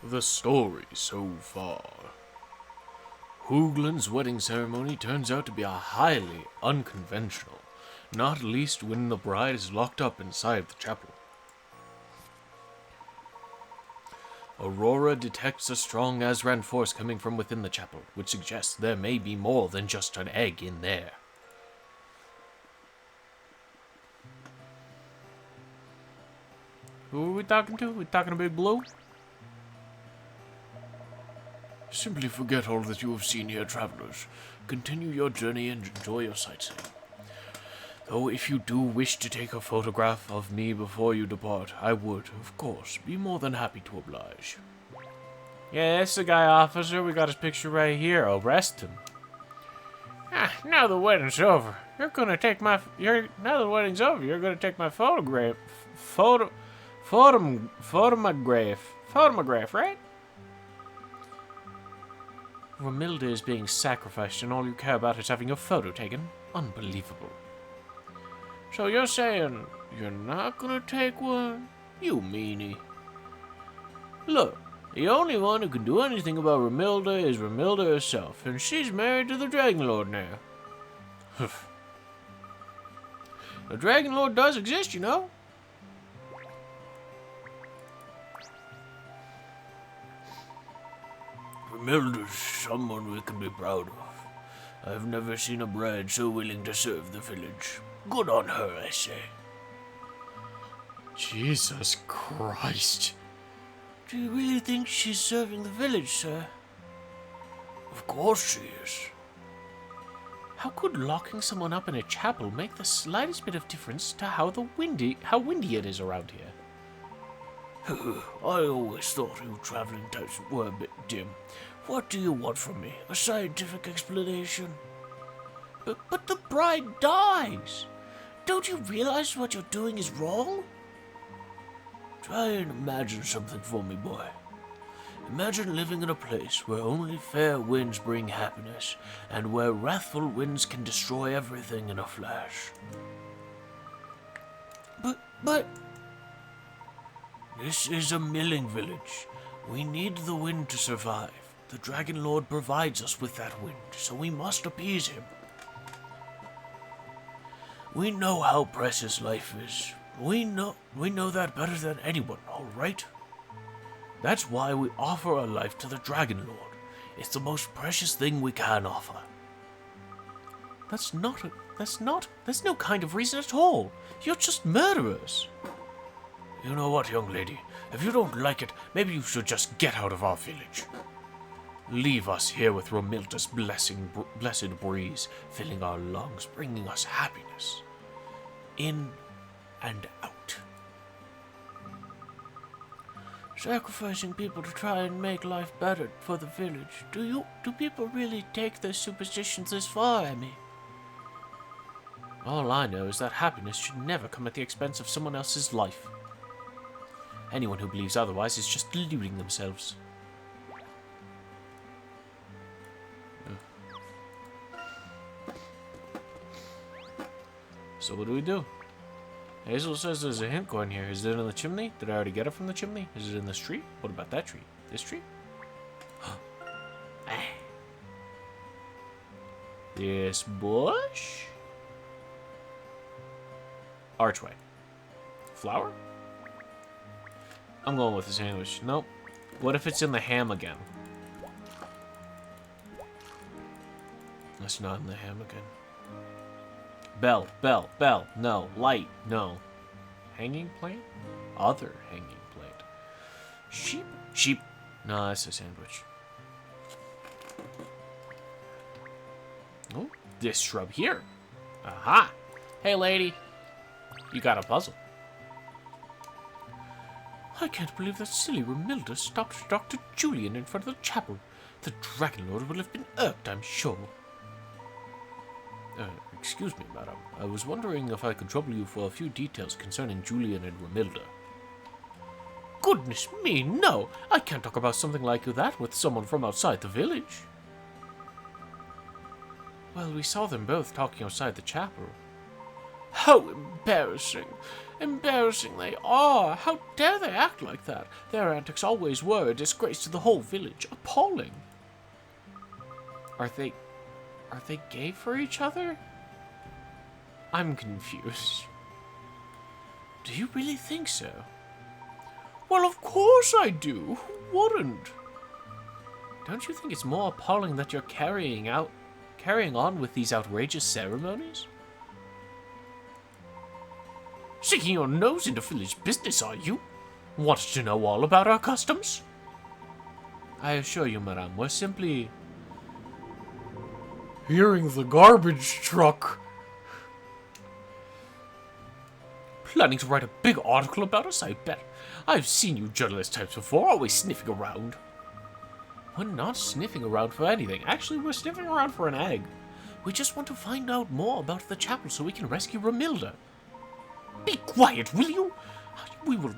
The story so far. Hoogland's wedding ceremony turns out to be highly unconventional, not least when the bride is locked up inside the chapel. Aurora detects a strong Azran force coming from within the chapel, which suggests there may be more than just an egg in there. Who are we talking to? We talking to Big Blue? Simply forget all that you have seen here, travelers. Continue your journey and enjoy your sightseeing. Though if you do wish to take a photograph of me before you depart, I would, of course, be more than happy to oblige. Yeah, that's the guy, officer. We got his picture right here. Arrest him. Now the wedding's over. You're gonna take my photograph, right? Romilda is being sacrificed and all you care about is having your photo taken? Unbelievable. So you're saying you're not gonna take one? You meanie. Look, the only one who can do anything about Romilda is Romilda herself, and she's married to the Dragon Lord now. The Dragon Lord does exist, you know? Romilda's someone we can be proud of. I've never seen a bride so willing to serve the village. Good on her, I say. Jesus Christ. Do you really think she's serving the village, sir? Of course she is. How could locking someone up in a chapel make the slightest bit of difference to how windy it is around here? I always thought you traveling types were a bit dim. What do you want from me? A scientific explanation? But the bride dies! Don't you realize what you're doing is wrong? Try and imagine something for me, boy. Imagine living in a place where only fair winds bring happiness, and where wrathful winds can destroy everything in a flash. But... This is a milling village. We need the wind to survive. The Dragon Lord provides us with that wind, so we must appease him. We know how precious life is. We know that better than anyone, all right? That's why we offer our life to the Dragon Lord. It's the most precious thing we can offer. That's no kind of reason at all. You're just murderers. You know what, young lady? If you don't like it, maybe you should just get out of our village. Leave us here with Romilda's blessed breeze, filling our lungs, bringing us happiness. In and out. Sacrificing people to try and make life better for the village. Do people really take their superstitions this far, Emmy? All I know is that happiness should never come at the expense of someone else's life. Anyone who believes otherwise is just deluding themselves. So what do? Hazel says there's a hint going here. Is it in the chimney? Did I already get it from the chimney? Is it in this tree? What about that tree? This tree? This bush? Archway. Flower? I'm going with the sandwich. Nope. What if it's in the ham again? That's not in the ham again. Bell. No. Light. No. Hanging plant? Other hanging plant. Sheep. No, that's a sandwich. Oh, this shrub here. Aha! Hey, lady. You got a puzzle. I can't believe that silly Romilda stopped Dr. Julian in front of the chapel. The Dragon Lord will have been irked, I'm sure. Excuse me, madam. I was wondering if I could trouble you for a few details concerning Julian and Romilda. Goodness me, no! I can't talk about something like that with someone from outside the village. Well, we saw them both talking outside the chapel. How embarrassing! Embarrassing they are. How dare they act like that? Their antics always were a disgrace to the whole village. Appalling. Are they gay for each other? I'm confused. Do you really think so? Well, of course I do. Who wouldn't? Don't you think it's more appalling that you're carrying on with these outrageous ceremonies? Sticking your nose into village business, are you? Want to know all about our customs? I assure you, madame, we're simply hearing the garbage truck. Planning to write a big article about us, I bet. I've seen you journalist types before, always sniffing around. We're not sniffing around for anything. Actually, we're sniffing around for an egg. We just want to find out more about the chapel so we can rescue Romilda. Be quiet, will you? We will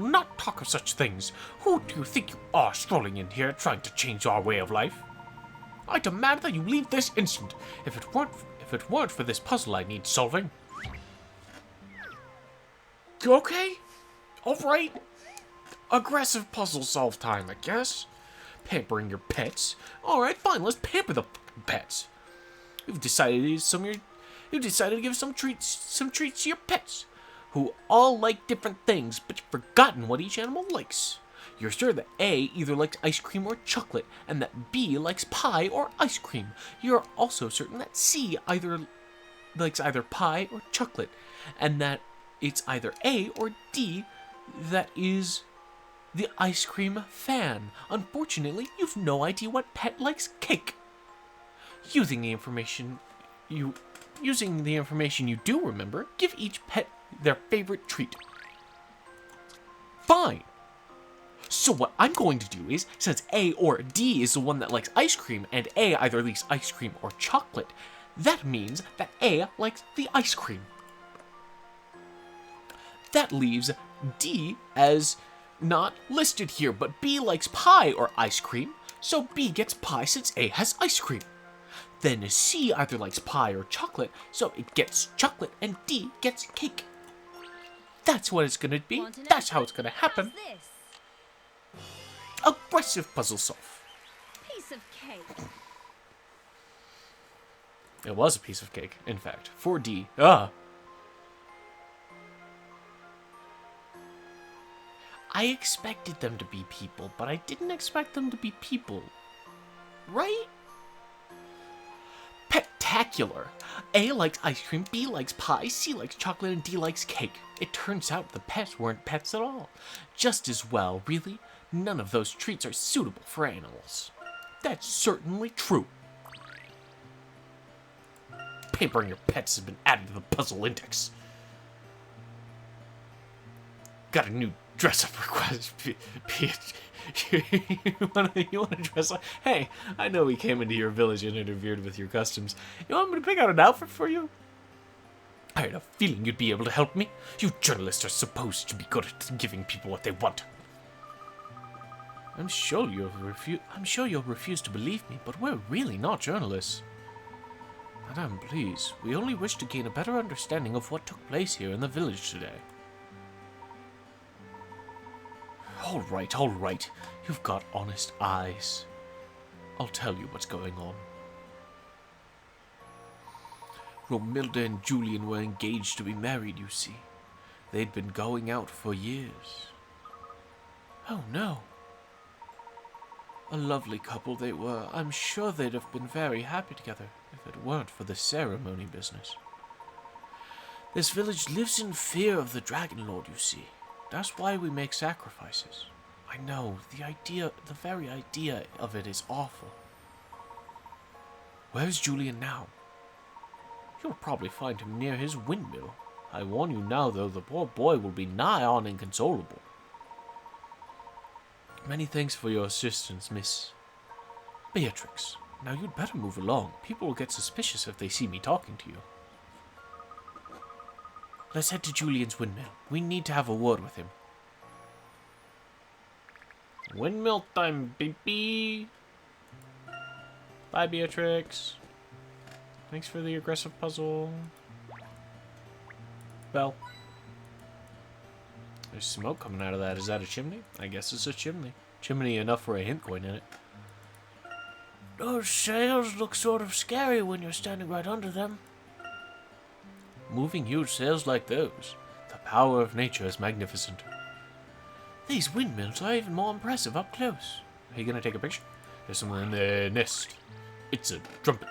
not talk of such things. Who do you think you are, strolling in here trying to change our way of life? I demand that you leave this instant. If it weren't for this puzzle I need solving. Okay? Alright. Aggressive puzzle solve time, I guess. Pampering your pets. Alright, fine, let's pamper the pets. You've decided to give some treats to your pets, who all like different things, but you've forgotten what each animal likes. You're sure that A either likes ice cream or chocolate, and that B likes pie or ice cream. You're also certain that C likes either pie or chocolate, and that it's either A or D that is the ice cream fan. Unfortunately, you've no idea what pet likes cake. Using the information you do remember, give each pet their favorite treat. Fine. So what I'm going to do is, since A or D is the one that likes ice cream, and A either likes ice cream or chocolate, that means that A likes the ice cream. That leaves D as not listed here, but B likes pie or ice cream, so B gets pie since A has ice cream. Then C either likes pie or chocolate, so it gets chocolate, and D gets cake. That's what it's gonna be. That's how it's gonna happen. Aggressive puzzle solve. Piece of cake. It was a piece of cake, in fact. 4D. I expected them to be people, but I didn't expect them to be people. Right? Petacular. A likes ice cream, B likes pie, C likes chocolate, and D likes cake. It turns out the pets weren't pets at all. Just as well, really. None of those treats are suitable for animals. That's certainly true. Pampering your pets has been added to the puzzle index. Got a new dress-up request. You want to dress up? Hey, I know we came into your village and interfered with your customs. You want me to pick out an outfit for you? I had a feeling you'd be able to help me. You journalists are supposed to be good at giving people what they want. I'm sure you'll refuse to believe me, but we're really not journalists. Madame, please, we only wish to gain a better understanding of what took place here in the village today. All right. You've got honest eyes. I'll tell you what's going on. Romilda and Julian were engaged to be married, you see. They'd been going out for years. Oh, no. A lovely couple they were. I'm sure they'd have been very happy together if it weren't for the ceremony business. This village lives in fear of the Dragon Lord, you see. That's why we make sacrifices. I know, the very idea of it is awful. Where's Julian now? You'll probably find him near his windmill. I warn you now, though, the poor boy will be nigh on inconsolable. Many thanks for your assistance, Miss Beatrix. Now you'd better move along. People will get suspicious if they see me talking to you. Let's head to Julian's windmill. We need to have a word with him. Windmill time, baby. Bye, Beatrix. Thanks for the aggressive puzzle. Bell. There's smoke coming out of that. Is that a chimney? I guess it's a chimney. Chimney enough for a hint coin in it. Those sails look sort of scary when you're standing right under them. Moving huge sails like those. The power of nature is magnificent. These windmills are even more impressive up close. Are you going to take a picture? There's someone in the nest. It's a trumpet.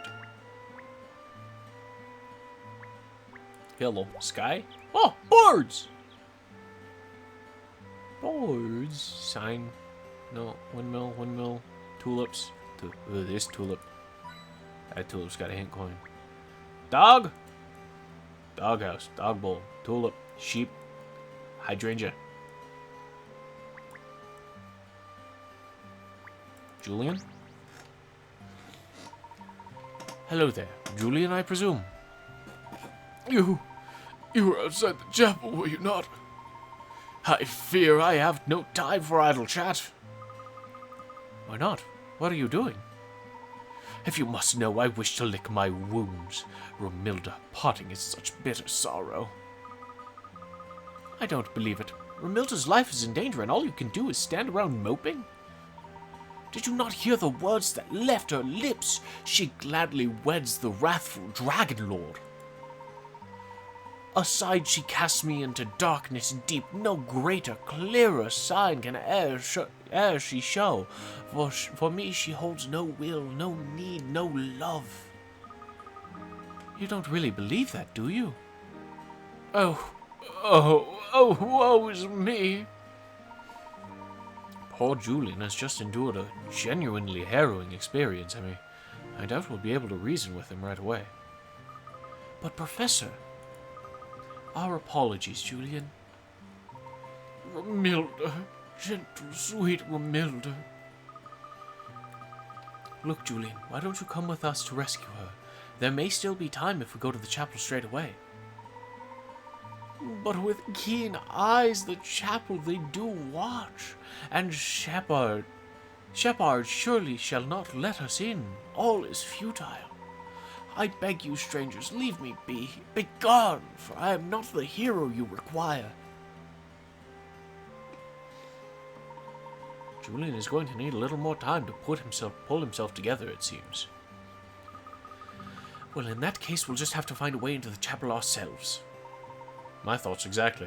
Hello, sky? Oh, birds! Birds. Sign. No, windmill. Tulips. This tulip. That tulip's got a hint coin. Dog! Doghouse. Dog bowl. Tulip. Sheep. Hydrangea. Julian? Hello there. Julian, I presume. You were outside the chapel, were you not? I fear I have no time for idle chat. Why not? What are you doing? If you must know, I wish to lick my wounds. Romilda, parting is such bitter sorrow. I don't believe it. Romilda's life is in danger, and all you can do is stand around moping? Did you not hear the words that left her lips? She gladly weds the wrathful Dragon Lord. Aside she casts me into darkness deep. No greater, clearer sign can e'er she show. For me she holds no will, no need, no love. You don't really believe that, do you? Oh, woe is me. Poor Julian has just endured a genuinely harrowing experience. I doubt we'll be able to reason with him right away. But Professor... Our apologies, Julian. Romilda, gentle, sweet Romilda. Look, Julian, why don't you come with us to rescue her? There may still be time if we go to the chapel straight away. But with keen eyes the chapel they do watch, and Shepard surely shall not let us in. All is futile. I beg you, strangers, leave me be. Begone, for I am not the hero you require. Julian is going to need a little more time to pull himself together, it seems. Well, in that case, we'll just have to find a way into the chapel ourselves. My thoughts exactly.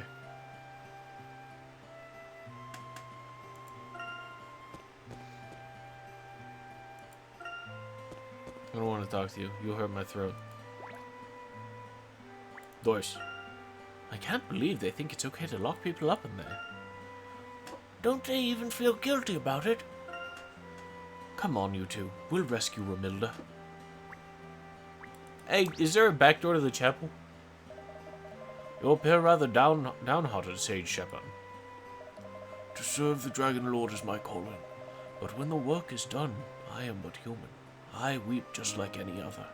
I don't want to talk to you. You hurt my throat. Doors. I can't believe they think it's okay to lock people up in there. Don't they even feel guilty about it? Come on, you two. We'll rescue Romilda. Hey, is there a back door to the chapel? You appear rather downhearted, Sage Shepard. To serve the Dragon Lord is my calling, but when the work is done, I am but human. I weep just like any other.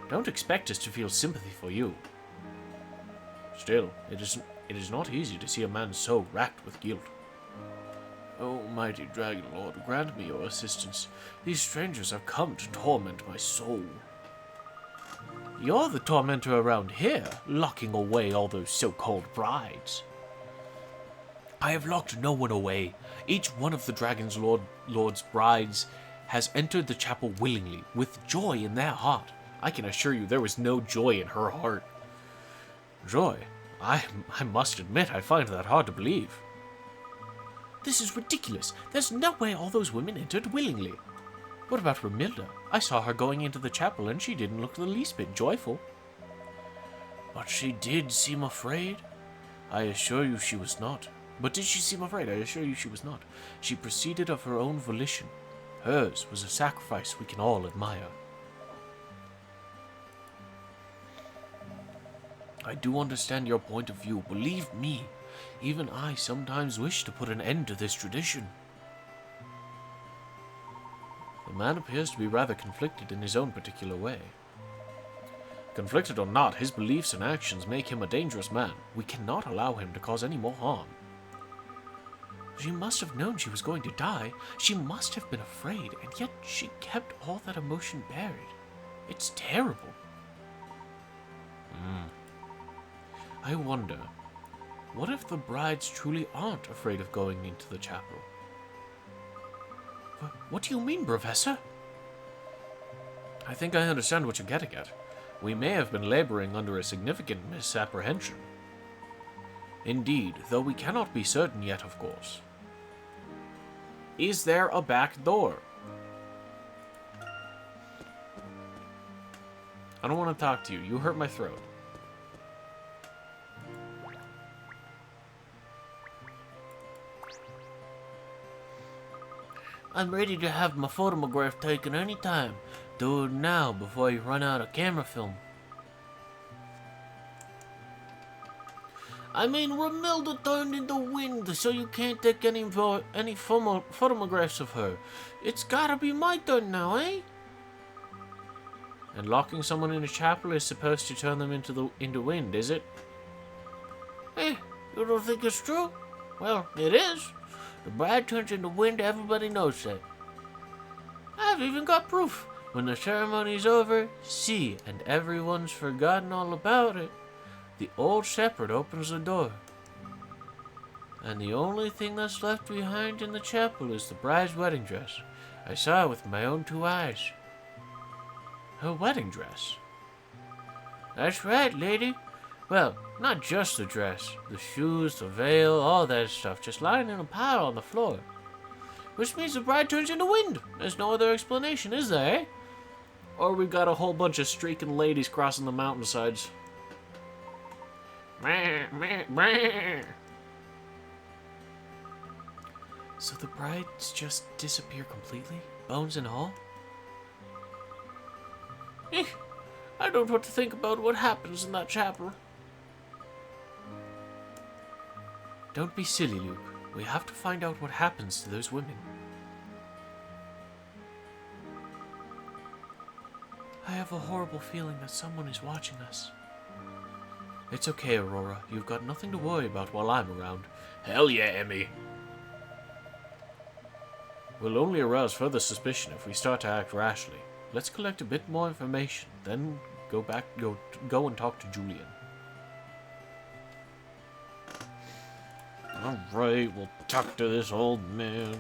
Don't expect us to feel sympathy for you. Still, it is not easy to see a man so racked with guilt. Oh, mighty Dragon Lord, grant me your assistance. These strangers have come to torment my soul. You're the tormentor around here, locking away all those so-called brides. I have locked no one away. Each one of the Dragon's Lord's brides has entered the chapel willingly, with joy in their heart. I can assure you there was no joy in her heart. Joy? I must admit, I find that hard to believe. This is ridiculous. There's no way all those women entered willingly. What about Romilda? I saw her going into the chapel and she didn't look the least bit joyful. But she did seem afraid. I assure you she was not. But did she seem afraid? I assure you she was not. She proceeded of her own volition. Hers was a sacrifice we can all admire. I do understand your point of view. Believe me, even I sometimes wish to put an end to this tradition. The man appears to be rather conflicted in his own particular way. Conflicted or not, his beliefs and actions make him a dangerous man. We cannot allow him to cause any more harm. She must have known she was going to die. She must have been afraid, and yet she kept all that emotion buried. It's terrible. I wonder, What if the brides truly aren't afraid of going into the chapel? What do you mean, Professor? I think I understand what you're getting at. We may have been laboring under a significant misapprehension. Indeed, though we cannot be certain yet, of course. Is there a back door? I don't want to talk to you. You hurt my throat. I'm ready to have my photograph taken any time. Do it now before you run out of camera film. I mean, Romilda turned into wind, so you can't take any photographs of her. It's gotta be my turn now, eh? And locking someone in a chapel is supposed to turn them into wind, is it? Eh, you don't think it's true? Well, it is. The bride turns into wind, everybody knows that. I've even got proof. When the ceremony's over, see, and everyone's forgotten all about it, the old shepherd opens the door. And the only thing that's left behind in the chapel is the bride's wedding dress. I saw it with my own 2 eyes. Her wedding dress? That's right, lady. Well, not just the dress. The shoes, the veil, all that stuff, just lying in a pile on the floor. Which means the bride turns into wind. There's no other explanation, is there, eh? Or we got a whole bunch of streaking ladies crossing the mountainsides. So the brides just disappear completely? Bones and all? I don't know what to think about what happens in that chapel. Don't be silly, Luke. We have to find out what happens to those women. I have a horrible feeling that someone is watching us. It's okay, Aurora. You've got nothing to worry about while I'm around. Hell yeah, Emmy. We'll only arouse further suspicion if we start to act rashly. Let's collect a bit more information, then go and talk to Julian. Alright, we'll talk to this old man.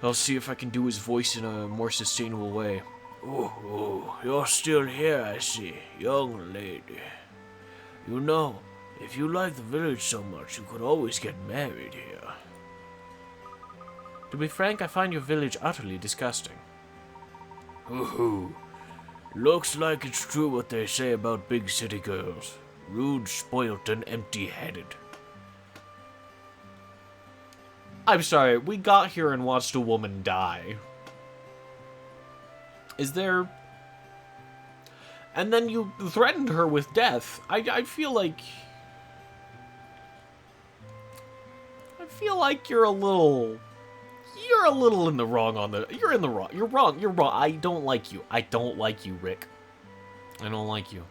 I'll see if I can do his voice in a more sustainable way. Oh, you're still here, I see, young lady. You know, if you like the village so much, you could always get married here. To be frank, I find your village utterly disgusting. Ooh, looks like it's true what they say about big city girls. Rude, spoilt, and empty-headed. I'm sorry, we got here and watched a woman die. Is there... And then you threatened her with death. I feel like... I feel like you're a little in the wrong on the... You're in the wrong. You're wrong. You're wrong. I don't like you. I don't like you, Rick. I don't like you.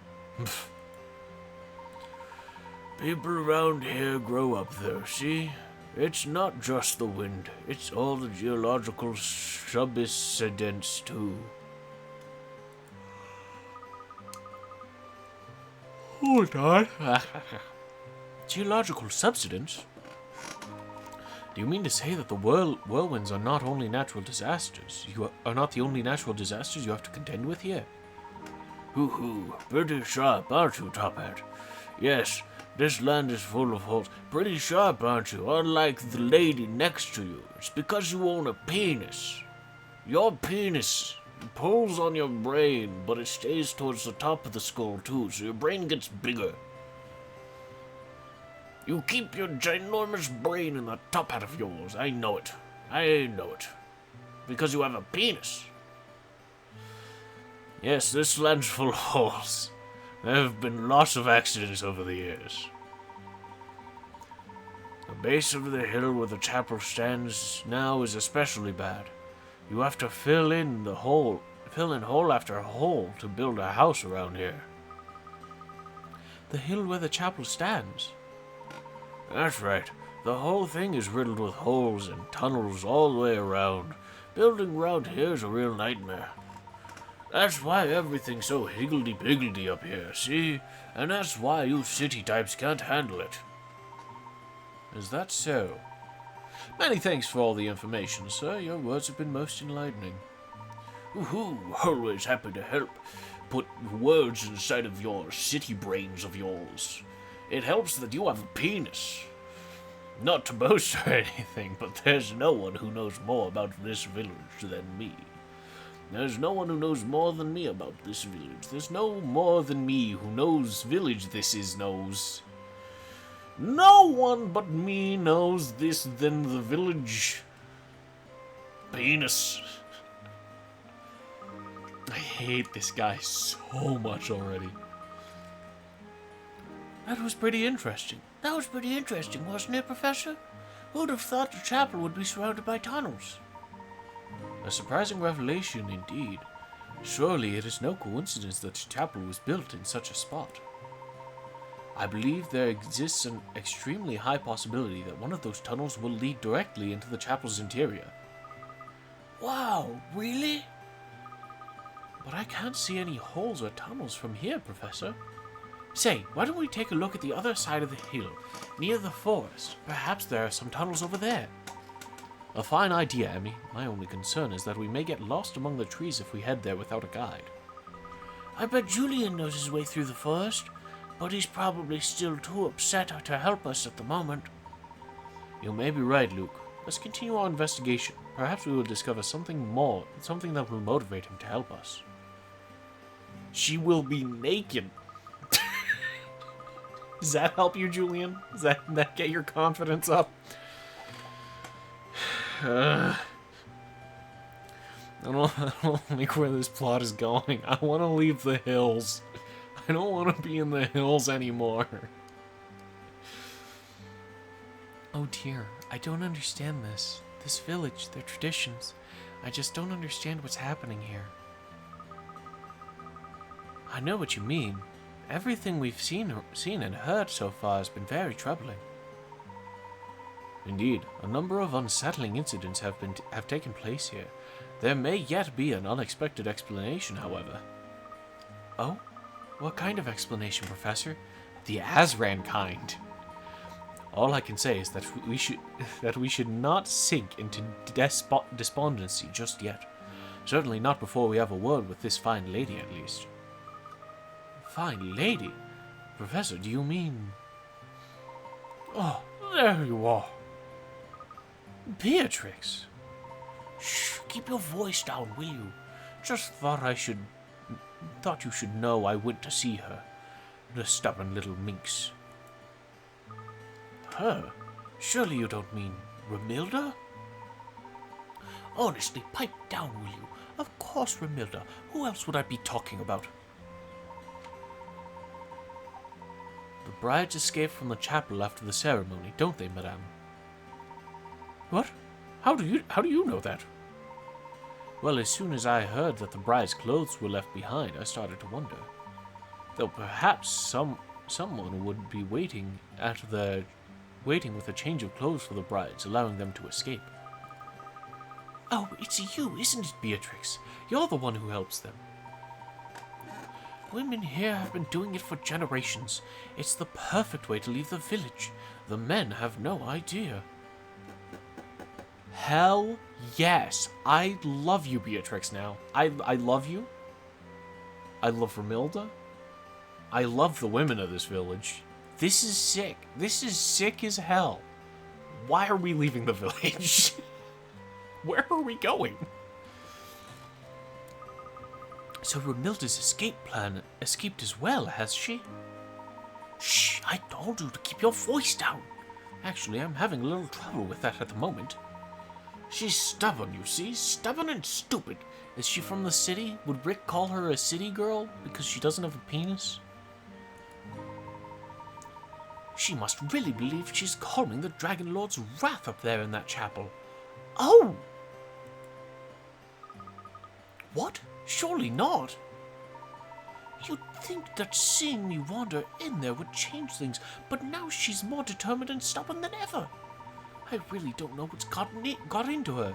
People around here grow up though, see? It's not just the wind. It's all the geological subsidence too. Hold on. Geological subsidence? Do you mean to say that the whirlwinds are not only natural disasters? You are not the only natural disasters you have to contend with here? Hoo-hoo, pretty sharp, aren't you, Top Hat? Yes, this land is full of holes. Pretty sharp, aren't you? Unlike the lady next to you. It's because you own a penis. Your penis pulls on your brain, but it stays towards the top of the skull too, so your brain gets bigger. You keep your ginormous brain in the top hat of yours. I know it. I know it. Because you have a penis. Yes, this land's full of holes. There have been lots of accidents over the years. The base of the hill where the chapel stands now is especially bad. You have to fill in hole after hole to build a house around here. The hill where the chapel stands? That's right. The whole thing is riddled with holes and tunnels all the way around. Building around here is a real nightmare. That's why everything's so higgledy-piggledy up here, see? And that's why you city types can't handle it. Is that so? Many thanks for all the information, sir. Your words have been most enlightening. Woohoo! Always happy to help. Put words inside of your city brains of yours. It helps that you have a penis. Not to boast or anything, but there's no one who knows more about this village than me. There's no one who knows more than me about this village. There's no more than me who knows village this is knows. No one but me knows this than the village. Penis. I hate this guy so much already. That was pretty interesting. That was pretty interesting, wasn't it, Professor? Who'd have thought the chapel would be surrounded by tunnels? A surprising revelation indeed. Surely it is no coincidence that the chapel was built in such a spot. I believe there exists an extremely high possibility that one of those tunnels will lead directly into the chapel's interior. Wow, really? But I can't see any holes or tunnels from here, Professor. Say, why don't we take a look at the other side of the hill, near the forest? Perhaps there are some tunnels over there. A fine idea, Emmy. My only concern is that we may get lost among the trees if we head there without a guide. I bet Julian knows his way through the forest, but he's probably still too upset to help us at the moment. You may be right, Luke. Let's continue our investigation. Perhaps we will discover something more, something that will motivate him to help us. She will be naked. Does that help you, Julian? Does that get your confidence up? I don't like where this plot is going. I want to leave the hills. I don't want to be in the hills anymore. Oh dear, I don't understand this. This village, their traditions. I just don't understand what's happening here. I know what you mean. Everything we've seen and heard so far has been very troubling. Indeed, a number of unsettling incidents have taken place here. There may yet be an unexpected explanation, however. Oh? What kind of explanation, Professor? The Azran kind. All I can say is that we should not sink into despondency just yet. Certainly not before we have a word with this fine lady, at least. Fine lady? Professor, do you mean... Oh, there you are. Beatrix. Shh, keep your voice down, will you? Just thought you should know I went to see her. The stubborn little minx. Her? Surely you don't mean Romilda? Honestly, pipe down, will you? Of course, Romilda. Who else would I be talking about? The brides escape from the chapel after the ceremony, don't they, madame? What? How do you know that? Well, as soon as I heard that the bride's clothes were left behind, I started to wonder. Though perhaps someone would be waiting with a change of clothes for the brides, allowing them to escape. Oh, it's you, isn't it, Beatrix? You're the one who helps them. Women here have been doing it for generations. It's the perfect way to leave the village. The men have no idea. Hell yes. I love you, Beatrix, now. I love you. I love Romilda. I love the women of this village. This is sick. This is sick as hell. Why are we leaving the village? Where are we going? So Romilda's escape plan escaped as well, has she? Shh, I told you to keep your voice down. Actually, I'm having a little trouble with that at the moment. She's stubborn, you see? Stubborn and stupid. Is she from the city? Would Rick call her a city girl because she doesn't have a penis? She must really believe she's calming the Dragon Lord's wrath up there in that chapel. Oh! What? Surely not. You'd think that seeing me wander in there would change things, but now she's more determined and stubborn than ever. I really don't know what's got into her.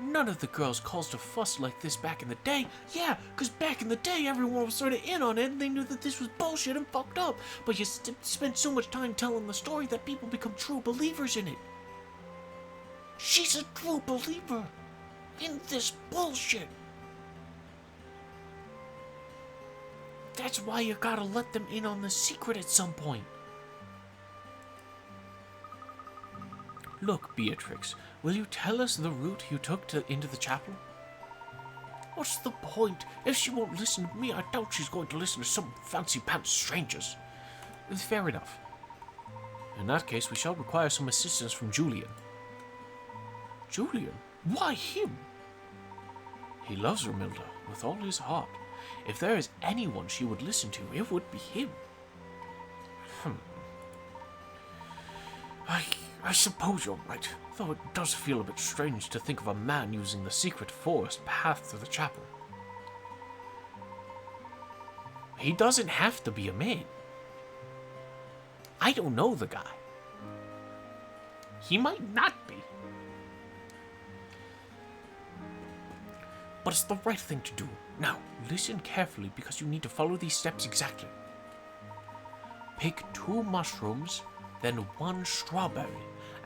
None of the girls caused a fuss like this back in the day. Yeah, because back in the day, everyone was sort of in on it and they knew that this was bullshit and fucked up. But you spent so much time telling the story that people become true believers in it. She's a true believer in this bullshit. That's why you gotta let them in on the secret at some point. Look, Beatrix, will you tell us the route you took into the chapel? What's the point? If she won't listen to me, I doubt she's going to listen to some fancy-pants strangers. Fair enough. In that case, we shall require some assistance from Julian. Julian? Why him? He loves Romilda with all his heart. If there is anyone she would listen to, it would be him. I suppose you're right, though it does feel a bit strange to think of a man using the secret forest path to the chapel. He doesn't have to be a man. I don't know the guy. He might not be. But it's the right thing to do. Now, listen carefully because you need to follow these steps exactly. Pick 2 mushrooms, then 1 strawberry,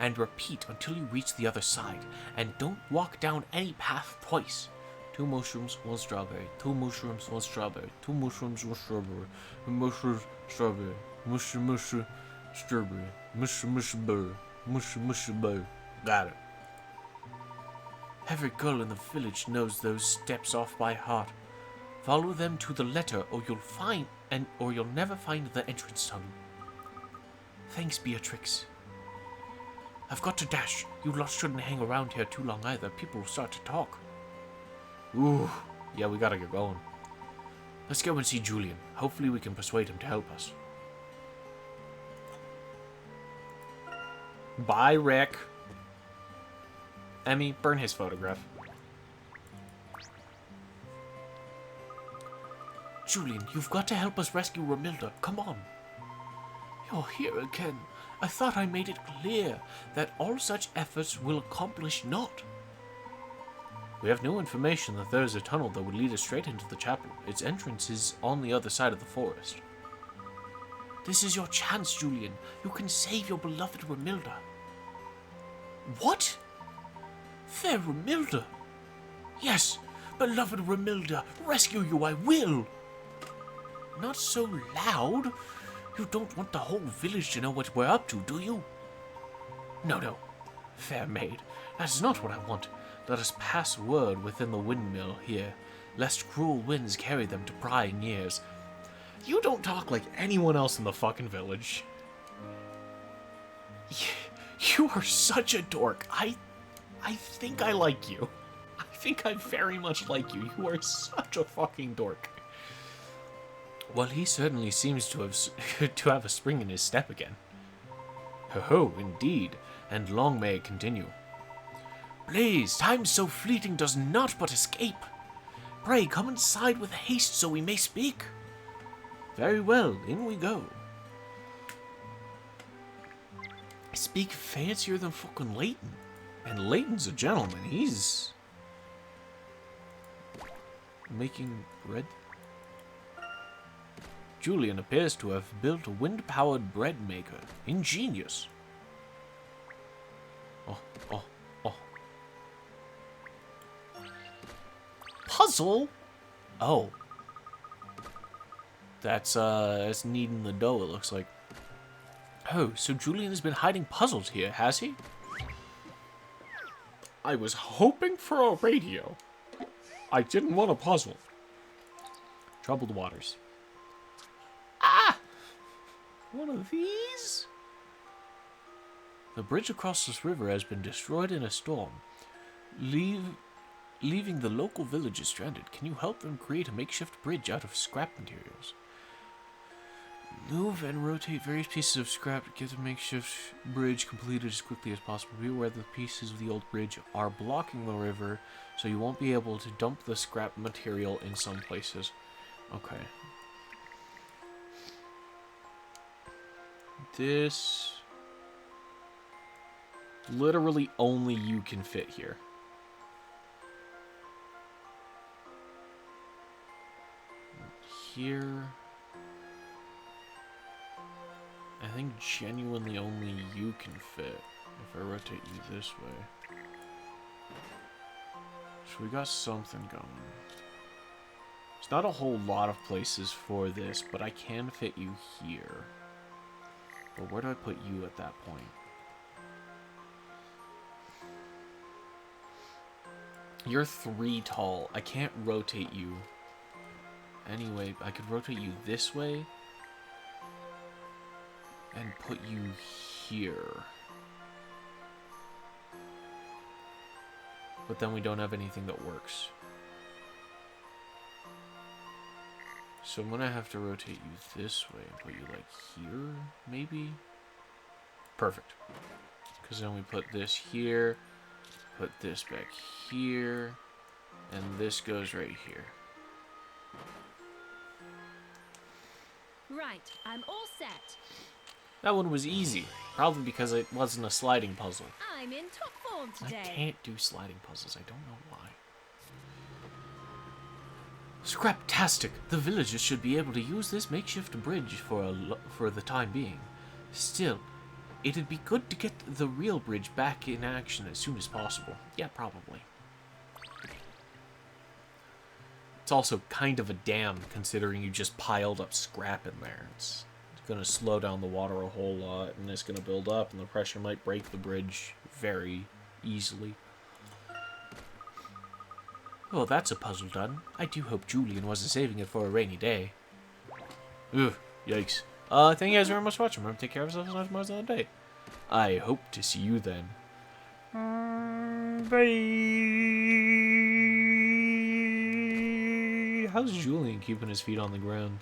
and repeat until you reach the other side. And don't walk down any path twice. 2 mushrooms, 1 strawberry. 2 mushrooms, 1 strawberry. 2 mushrooms, 1 strawberry. Mushroom, strawberry. Mushroom, strawberry. Mushroom, berry. Mushroom, berry. Got it. Every girl in the village knows those steps off by heart. Follow them to the letter, or you'll never find the entrance tunnel. Thanks, Beatrix. I've got to dash. You lot shouldn't hang around here too long either. People will start to talk. Ooh, yeah, we gotta get going. Let's go and see Julian. Hopefully we can persuade him to help us. Bye, Rick. Emmy, burn his photograph. Julian, you've got to help us rescue Romilda. Come on. You're here again. I thought I made it clear that all such efforts will accomplish naught. We have no information that there is a tunnel that would lead us straight into the chapel. Its entrance is on the other side of the forest. This is your chance, Julian. You can save your beloved Romilda. What? Fair Romilda? Yes, beloved Romilda, rescue you I will. Not so loud. You don't want the whole village to know what we're up to, do you? No, fair maid, that is not what I want. Let us pass word within the windmill here, lest cruel winds carry them to prying ears. You don't talk like anyone else in the fucking village. You are such a dork. I think I like you. I think I very much like you. You are such a fucking dork. Well, he certainly seems to have a spring in his step again. Ho, indeed, and long may it continue. Please, time so fleeting does not but escape. Pray, come inside with haste so we may speak. Very well, in we go. I speak fancier than fucking Layton. And Layton's a gentleman. He's making bread. Julian appears to have built a wind-powered bread maker. Ingenious. Oh. Puzzle? Oh. That's kneading the dough, it looks like. Oh, so Julian has been hiding puzzles here, has he? I was hoping for a radio. I didn't want a puzzle. Troubled waters. Ah! One of these? The bridge across this river has been destroyed in a storm, leaving the local villages stranded. Can you help them create a makeshift bridge out of scrap materials? Move and rotate various pieces of scrap to get the makeshift bridge completed as quickly as possible. Be aware that the pieces of the old bridge are blocking the river, so you won't be able to dump the scrap material in some places. Okay. This... literally only you can fit here. here. I think genuinely only you can fit if I rotate you this way. So we got something going. There's not a whole lot of places for this, but I can fit you here. But where do I put you at that point? You're 3 tall. I can't rotate you. Anyway, I could rotate you this way and put you here. But then we don't have anything that works. So I'm gonna have to rotate you this way and put you like here, maybe? Perfect. Because then we put this here, put this back here, and this goes right here. Right, I'm all set. That one was easy. Probably because it wasn't a sliding puzzle. I'm in top form today. I can't do sliding puzzles. I don't know why. Scraptastic! The villagers should be able to use this makeshift bridge for the time being. Still, it'd be good to get the real bridge back in action as soon as possible. Yeah, probably. It's also kind of a dam, considering you just piled up scrap in there. It's going to slow down the water a whole lot, and it's going to build up, and the pressure might break the bridge very easily. Well, that's a puzzle done. I do hope Julian wasn't saving it for a rainy day. Ugh, yikes. Thank you guys very much for watching. Remember to take care of yourselves and have tomorrow's another day. I hope to see you then. Bye. How's Julian keeping his feet on the ground?